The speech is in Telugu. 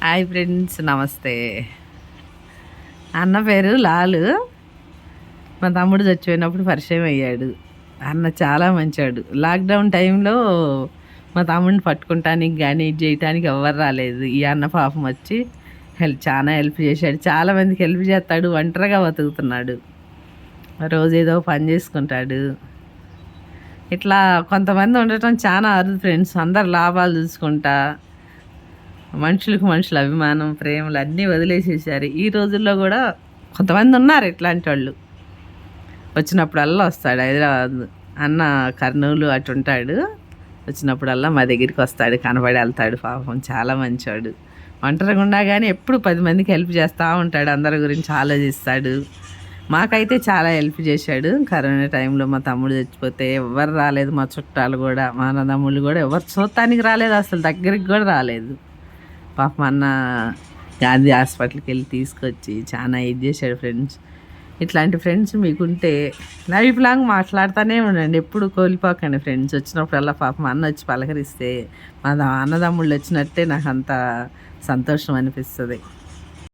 హాయ్ ఫ్రెండ్స్, నమస్తే. అన్న పేరు లాలు. మా తమ్ముడు చచ్చిపోయినప్పుడు పరిచయం అయ్యాడు. అన్న చాలా మంచాడు. లాక్డౌన్ టైంలో మా తమ్ముడిని పట్టుకుంటానికి కానీ ఇది చేయటానికి ఎవరు రాలేదు. ఈ అన్న పాపం వచ్చి చాలా హెల్ప్ చేశాడు. చాలామందికి హెల్ప్ చేస్తాడు. ఒంటరిగా బతుకుతున్నాడు. రోజు ఏదో పని చేసుకుంటాడు. ఇట్లా కొంతమంది ఉండటం చాలా అరుదు ఫ్రెండ్స్. అందరు లాభాలు చూసుకుంటా మనుషులకు మనుషుల అభిమానం, ప్రేమలు అన్నీ వదిలేసేసారు. ఈ రోజుల్లో కూడా కొంతమంది ఉన్నారు ఇట్లాంటి వాళ్ళు. వచ్చినప్పుడల్లా వస్తాడు. హైదరాబాద్ అన్న కర్నూలు అటు ఉంటాడు. వచ్చినప్పుడల్లా మా దగ్గరికి వస్తాడు, కనబడి వెళ్తాడు. పాపం చాలా మంచివాడు. ఒంటరిగా ఉన్నా కానీ ఎప్పుడు 10 మందికి హెల్ప్ చేస్తూ ఉంటాడు. అందరి గురించి ఆలోచిస్తాడు. మాకైతే చాలా హెల్ప్ చేశాడు. కరోనా టైంలో మా తమ్ముడు చచ్చిపోతే ఎవరు రాలేదు. మా చుట్టాలు కూడా, మా అన్నదమ్ముళ్ళు కూడా ఎవరు చూడటానికి రాలేదు. అసలు దగ్గరికి కూడా రాలేదు. పాపం అన్న గాంధీ హాస్పిటల్కి వెళ్ళి తీసుకొచ్చి చాలా ఇది చేశాడు ఫ్రెండ్స్. ఇట్లాంటి ఫ్రెండ్స్ మీకుంటే లైఫ్ లాంగ్ మాట్లాడుతూనే ఉండండి. ఎప్పుడు కోల్పోకండి ఫ్రెండ్స్. వచ్చినప్పుడల్లా పాపం అన్న వచ్చి పలకరిస్తే మా అన్నదమ్ముళ్ళు వచ్చినట్టే నాకు అంత సంతోషం అనిపిస్తుంది.